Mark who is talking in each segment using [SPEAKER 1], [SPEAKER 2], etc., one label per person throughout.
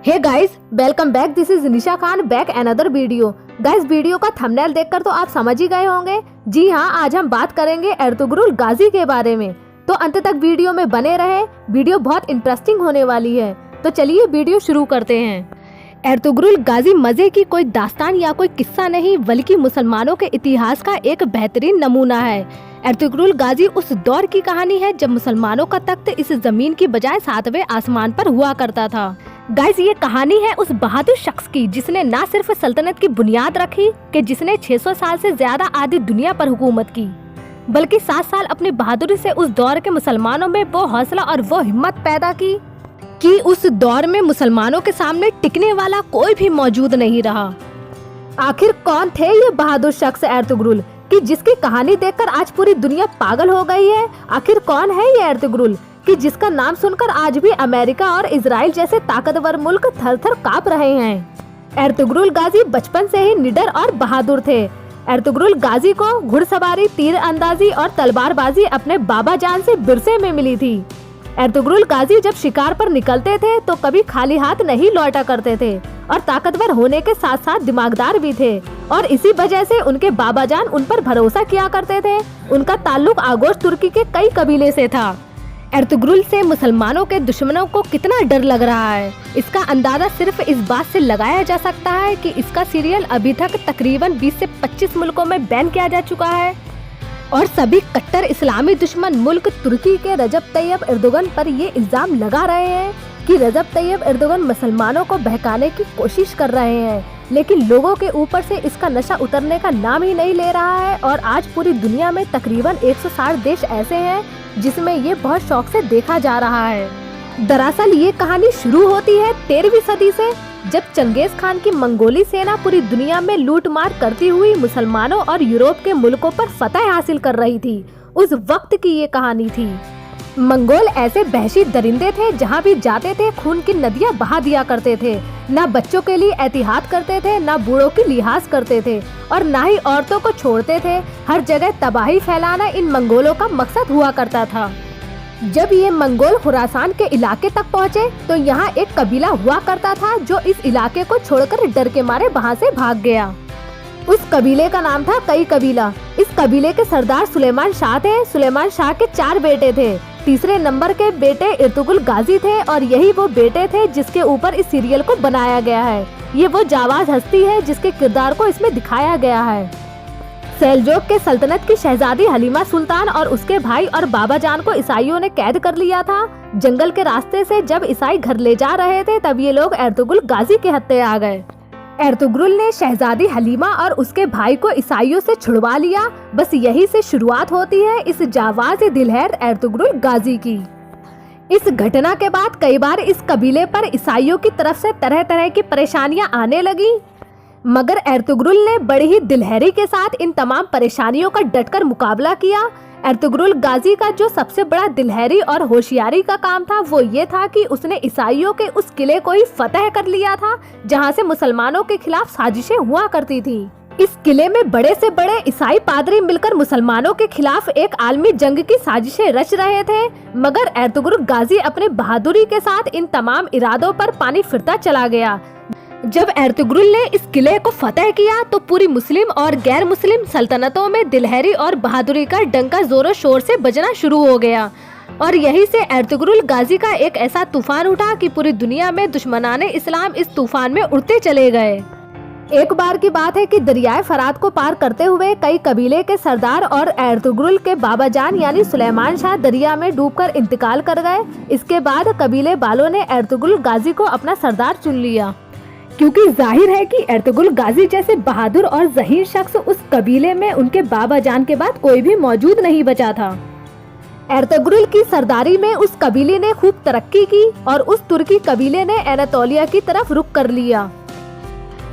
[SPEAKER 1] Hey guys, welcome back. This is Nisha Khan back another video. Guys, video का thumbnail देखकर तो आप समझ ही गए होंगे। जी हाँ, आज हम बात करेंगे एर्तुगरुल गाजी के बारे में, तो अंत तक वीडियो में बने रहे। वीडियो बहुत इंटरेस्टिंग होने वाली है, तो चलिए वीडियो शुरू करते हैं। एर्तुगरुल गाजी मजे की कोई दास्तान या कोई किस्सा नहीं, बल्कि मुसलमानों के इतिहास का एक बेहतरीन नमूना है। एर्तुगरुल गाजी उस दौर की कहानी है जब मुसलमानों का तख्त इस जमीन की बजाय 7वें आसमान पर हुआ करता था। गाइस, ये कहानी है उस बहादुर शख्स की जिसने न सिर्फ सल्तनत की बुनियाद रखी कि जिसने 600 साल से ज्यादा आधी दुनिया पर हुकूमत की, बल्कि 7 साल अपनी बहादुरी से उस दौर के मुसलमानों में वो हौसला और वो हिम्मत पैदा की कि उस दौर में मुसलमानों के सामने टिकने वाला कोई भी मौजूद नहीं रहा। आखिर कौन थे ये बहादुर शख्स एर्तुगरुल कि जिसकी कहानी देखकर आज पूरी दुनिया पागल हो गई है? आखिर कौन है ये एर्तुगरुल कि जिसका नाम सुनकर आज भी अमेरिका और इजराइल जैसे ताकतवर मुल्क थर-थर कांप रहे हैं। एर्तुगरुल गाजी बचपन से ही निडर और बहादुर थे। एर्तुगरुल गाजी को घुड़सवारी, तीर अंदाजी और तलवारबाजी अपने बाबा जान से विरसे में मिली थी। एर्तुगरुल गाजी जब शिकार पर निकलते थे तो कभी खाली हाथ नहीं लौटा करते थे और ताकतवर होने के साथ साथ दिमागदार भी थे, और इसी वजह से उनके बाबा जान उन पर भरोसा किया करते थे। उनका ताल्लुक आगोश तुर्की के कई कबीले से था। एर्तुगरुल से मुसलमानों के दुश्मनों को कितना डर लग रहा है, इसका अंदाजा सिर्फ इस बात से लगाया जा सकता है कि इसका सीरियल अभी तक तकरीबन 20 से 25 मुल्कों में बैन किया जा चुका है, और सभी कट्टर इस्लामी दुश्मन मुल्क तुर्की के रजब तैयब एर्दोगन पर ये इल्जाम लगा रहे हैं कि रजब तैयब एर्दोगन मुसलमानों को बहकाने की कोशिश कर रहे हैं। लेकिन लोगों के ऊपर से इसका नशा उतरने का नाम ही नहीं ले रहा है, और आज पूरी दुनिया में तकरीबन 160 देश ऐसे हैं जिसमें ये बहुत शौक से देखा जा रहा है। दरअसल ये कहानी शुरू होती है 13वीं सदी से, जब चंगेज खान की मंगोली सेना पूरी दुनिया में लूटमार करती हुई मुसलमानों और यूरोप के मुल्कों पर फतह हासिल कर रही थी। उस वक्त की ये कहानी थी। मंगोल ऐसे वहशी दरिंदे थे, जहाँ भी जाते थे खून की नदियाँ बहा दिया करते थे। ना बच्चों के लिए एहतियात करते थे, ना बूढ़ों की लिहाज करते थे, और ना ही औरतों को छोड़ते थे। हर जगह तबाही फैलाना इन मंगोलों का मकसद हुआ करता था। जब ये मंगोल खुरासान के इलाके तक पहुँचे तो यहाँ एक कबीला हुआ करता था जो इस इलाके को छोड़कर डर के मारे वहाँ से भाग गया। उस कबीले का नाम था कई कबीला। इस कबीले के सरदार सुलेमान शाह थे। सुलेमान शाह के 4 बेटे थे। तीसरे नंबर के बेटे एर्तुगरुल गाजी थे, और यही वो बेटे थे जिसके ऊपर इस सीरियल को बनाया गया है। ये वो जाबाज हस्ती है जिसके किरदार को इसमें दिखाया गया है। सेल्जोक के सल्तनत की शहजादी हलीमा सुल्तान और उसके भाई और बाबा जान को ईसाइयों ने कैद कर लिया था। जंगल के रास्ते से जब ईसाई घर ले जा रहे थे तब ये लोग एर्तुगरुल गाजी के हत्थे आ गए। एर्तुगरुल ने शहजादी हलीमा और उसके भाई को ईसाइयों से छुड़वा लिया। बस यही से शुरुआत होती है इस जाबाज दिलहर एर्तुगरुल गाजी की। इस घटना के बाद कई बार इस कबीले पर ईसाइयों की तरफ से तरह तरह की परेशानियां आने लगी, मगर एर्तुगरुल ने बड़ी ही दिलहरी के साथ इन तमाम परेशानियों का डटकर मुकाबला किया। एर्तुगरुल गाजी का जो सबसे बड़ा दिलहरी और होशियारी का काम था वो ये था कि उसने ईसाइयों के उस किले को ही फतह कर लिया था जहां से मुसलमानों के खिलाफ साजिशें हुआ करती थी। इस किले में बड़े से बड़े ईसाई पादरी मिलकर मुसलमानों के खिलाफ एक आलमी जंग की साजिशें रच रहे थे, मगर एर्तुगरुल गाजी अपने बहादुरी के साथ इन तमाम इरादों पर पानी फिरता चला गया। जब एर्तुगरुल ने इस किले को फतह किया तो पूरी मुस्लिम और गैर मुस्लिम सल्तनतों में दिलहरी और बहादुरी का डंका जोरों शोर से बजना शुरू हो गया, और यहीं से एर्तुगरुल गाजी का एक ऐसा तूफान उठा कि पूरी दुनिया में दुश्मनाने इस्लाम इस तूफान में उड़ते चले गए। एक बार की बात है कि दरियाए फरात को पार करते हुए कई कबीले के सरदार और एर्तुगरुल के बाबा जान यानी सुलेमान शाह दरिया में डूबकर इंतकाल कर गए। इसके बाद कबीले वालों ने एर्तुगरुल गाजी को अपना सरदार चुन लिया, क्योंकि जाहिर है कि एर्तुगरुल गाजी जैसे बहादुर और ज़हीर शख्स उस कबीले में उनके बाबा जान के बाद कोई भी मौजूद नहीं बचा था। एर्तुगरुल की सरदारी में उस कबीले ने खूब तरक्की की और उस तुर्की कबीले ने एनातोलिया की तरफ रुख कर लिया।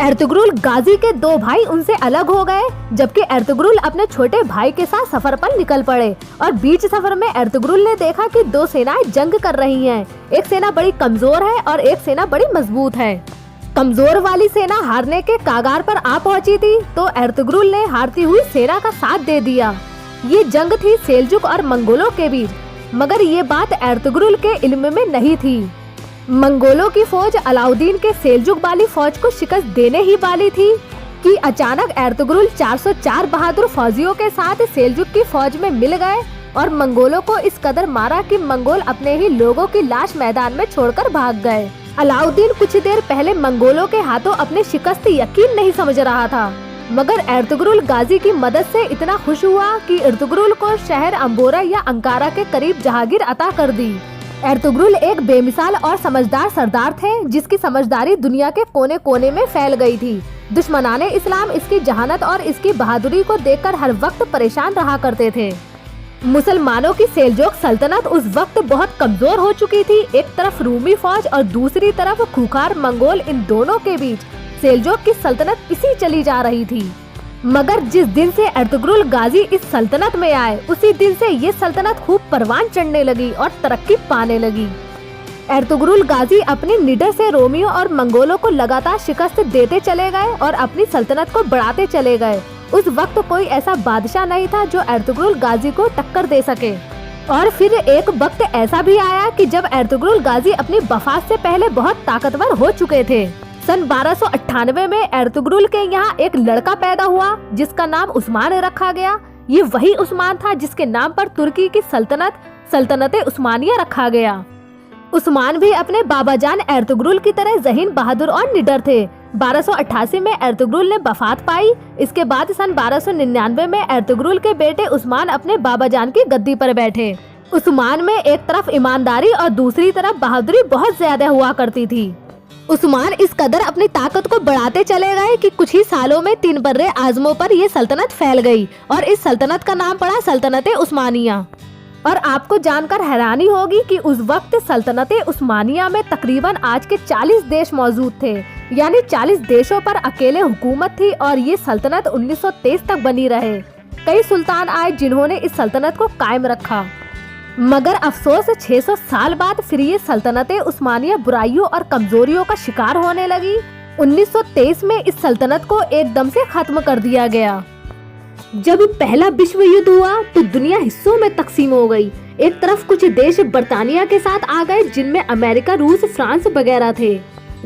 [SPEAKER 1] एर्तुगरुल गाजी के 2 भाई उनसे अलग हो गए, जबकि एर्तुगरुल अपने छोटे भाई के साथ सफर पर निकल पड़े, और बीच सफर में एर्तुगरुल ने देखा कि 2 सेनाएं जंग कर रही हैं। एक सेना बड़ी कमजोर है और एक सेना बड़ी मजबूत है। कमजोर वाली सेना हारने के कागार पर आ पहुंची थी, तो एर्तुगरुल ने हारती हुई सेना का साथ दे दिया। ये जंग थी सेल्जुक और मंगोलों के बीच, मगर ये बात एर्तुगरुल के इल्म में नहीं थी। मंगोलों की फौज अलाउद्दीन के सेल्जुक वाली फौज को शिकस्त देने ही वाली थी कि अचानक एर्तुगरुल 404 बहादुर फौजियों के साथ सेल्जुक की फौज में मिल गए और मंगोलों को इस कदर मारा कि मंगोल अपने ही लोगों की लाश मैदान में छोड़कर भाग गए। अलाउद्दीन कुछ देर पहले मंगोलों के हाथों अपनी शिकस्त यकीन नहीं समझ रहा था, मगर एर्तुगरुल गाजी की मदद से इतना खुश हुआ कि एर्तुगरुल को शहर अंबोरा या अंकारा के करीब जहांगीर अता कर दी। एर्तुगरुल एक बेमिसाल और समझदार सरदार थे जिसकी समझदारी दुनिया के कोने कोने में फैल गई थी। दुश्मनाने इस्लाम इसकी जहानत और इसकी बहादुरी को देखकर हर वक्त परेशान रहा करते थे। मुसलमानों की सेल्जुक सल्तनत उस वक्त बहुत कमजोर हो चुकी थी। एक तरफ रूमी फौज और दूसरी तरफ खूंखार मंगोल, इन दोनों के बीच सेल्जुक की सल्तनत पिसी चली जा रही थी। मगर जिस दिन से एर्तुगरुल गाजी इस सल्तनत में आए, उसी दिन से ये सल्तनत खूब परवान चढ़ने लगी और तरक्की पाने लगी। एर्तुगरुल गाजी अपनी निडर से रोमियों और मंगोलों को लगातार शिकस्त देते चले गए और अपनी सल्तनत को बढ़ाते चले गए। उस वक्त कोई ऐसा बादशाह नहीं था जो एर्तुगरुल गाजी को टक्कर दे सके। और फिर एक वक्त ऐसा भी आया कि जब एर्तुगरुल गाजी अपनी वफात से पहले बहुत ताकतवर हो चुके थे। सन 1298 में एर्तुगरुल के यहाँ एक लड़का पैदा हुआ जिसका नाम उस्मान रखा गया। ये वही उस्मान था जिसके नाम पर तुर्की की सल्तनत उस्मानिया रखा गया। उस्मान भी अपने बाबाजान एर्तुगरुल की तरह ज़हीन, बहादुर और निडर थे। 1288 में एर्तुगरुल ने वफात पाई। इसके बाद सन 1299 में एर्तुगरुल के बेटे उस्मान अपने बाबाजान की गद्दी पर बैठे। उस्मान में एक तरफ ईमानदारी और दूसरी तरफ बहादुरी बहुत ज्यादा हुआ करती थी। उस्मान इस कदर अपनी ताकत को बढ़ाते चले गए कि कुछ ही सालों में 3 बर्रे आज़मों पर यह सल्तनत फैल गई और इस सल्तनत का नाम पड़ा सल्तनत उस्मानिया। और आपको जानकर हैरानी होगी कि उस वक्त सल्तनत उस्मानिया में तकरीबन आज के 40 देश मौजूद थे, यानी 40 देशों पर अकेले हुकूमत थी और ये सल्तनत 1923 तक बनी रहे। कई सुल्तान आए जिन्होंने इस सल्तनत को कायम रखा, मगर अफसोस 600 साल बाद फिर ये सल्तनत उस्मानिया बुराइयों और कमजोरियों का शिकार होने लगी। 1923 में इस सल्तनत को एकदम से खत्म कर दिया गया। जब पहला विश्व युद्ध हुआ तो दुनिया हिस्सों में तकसीम हो गई। एक तरफ कुछ देश बर्तानिया के साथ आ गए जिनमें अमेरिका, रूस, फ्रांस वगैरह थे।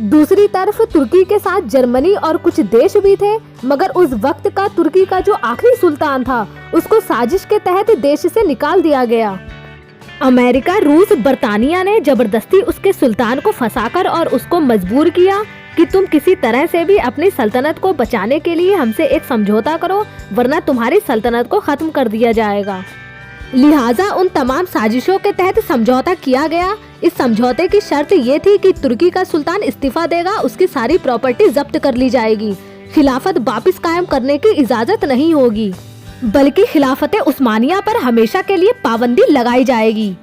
[SPEAKER 1] दूसरी तरफ तुर्की के साथ जर्मनी और कुछ देश भी थे। मगर उस वक्त का तुर्की का जो आखिरी सुल्तान था उसको साजिश के तहत देश से निकाल दिया गया। अमेरिका, रूस, बर्तानिया ने जबरदस्ती उसके सुल्तान को फंसाकर और उसको मजबूर किया कि तुम किसी तरह से भी अपनी सल्तनत को बचाने के लिए हमसे एक समझौता करो, वरना तुम्हारी सल्तनत को खत्म कर दिया जाएगा। लिहाजा उन तमाम साजिशों के तहत समझौता किया गया। इस समझौते की शर्त ये थी कि तुर्की का सुल्तान इस्तीफा देगा, उसकी सारी प्रॉपर्टी जब्त कर ली जाएगी, खिलाफत वापस कायम करने की इजाजत नहीं होगी, बल्कि खिलाफत उस्मानिया पर हमेशा के लिए पाबंदी लगाई जाएगी।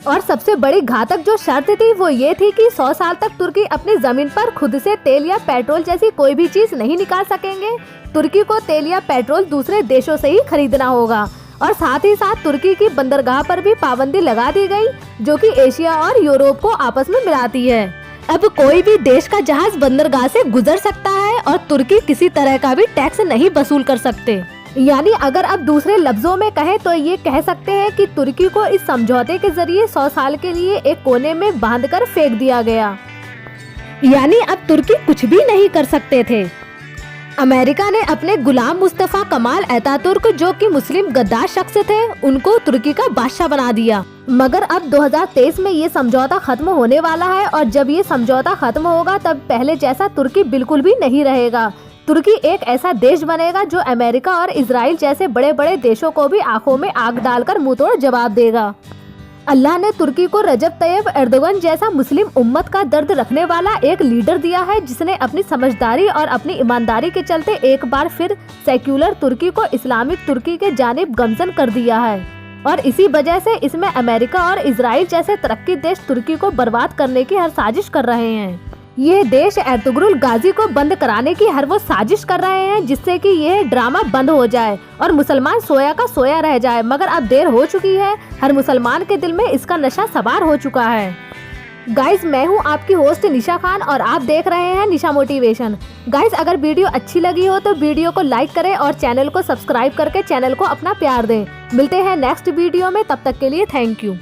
[SPEAKER 1] और सबसे बड़ी घातक जो शर्त थी वो ये थी कि 100 साल तक तुर्की अपनी जमीन पर खुद से तेल या पेट्रोल जैसी कोई भी चीज नहीं निकाल सकेंगे। तुर्की को तेल या पेट्रोल दूसरे देशों से ही खरीदना होगा। और साथ ही साथ तुर्की की बंदरगाह पर भी पाबंदी लगा दी गई, जो कि एशिया और यूरोप को आपस में मिलाती है। अब कोई भी देश का जहाज बंदरगाह से गुजर सकता है और तुर्की किसी तरह का भी टैक्स नहीं वसूल कर सकते। यानी अगर अब दूसरे लफ्जों में कहें तो ये कह सकते हैं कि तुर्की को इस समझौते के जरिए 100 साल के लिए एक कोने में बांधकर फेंक दिया गया। यानी अब तुर्की कुछ भी नहीं कर सकते थे। अमेरिका ने अपने गुलाम मुस्तफा कमाल अतातुर्क, जो कि मुस्लिम गद्दार शख्स थे, उनको तुर्की का बादशाह बना दिया। मगर अब 2023 में ये समझौता खत्म होने वाला है और जब ये समझौता खत्म होगा तब पहले जैसा तुर्की बिल्कुल भी नहीं रहेगा। तुर्की एक ऐसा देश बनेगा जो अमेरिका और इजराइल जैसे बड़े बड़े देशों को भी आंखों में आग डालकर मुंहतोड़ जवाब देगा। अल्लाह ने तुर्की को रजब तैयब एर्दोगन जैसा मुस्लिम उम्मत का दर्द रखने वाला एक लीडर दिया है, जिसने अपनी समझदारी और अपनी ईमानदारी के चलते एक बार फिर सेक्युलर तुर्की को इस्लामिक तुर्की के जानिब गमजन कर दिया है। और इसी वजह से इसमें अमेरिका और इजराइल जैसे तरक्की देश तुर्की को बर्बाद करने की हर साजिश कर रहे हैं। ये देश एर्तुगरुल गाजी को बंद कराने की हर वो साजिश कर रहे हैं जिससे कि यह ड्रामा बंद हो जाए और मुसलमान सोया का सोया रह जाए। मगर अब देर हो चुकी है, हर मुसलमान के दिल में इसका नशा सवार हो चुका है। गाइज, मैं हूँ आपकी होस्ट निशा खान और आप देख रहे हैं निशा मोटिवेशन। गाइज, अगर वीडियो अच्छी लगी हो तो वीडियो को लाइक करें और चैनल को सब्सक्राइब करके चैनल को अपना प्यार दें। मिलते हैं नेक्स्ट वीडियो में, तब तक के लिए थैंक यू।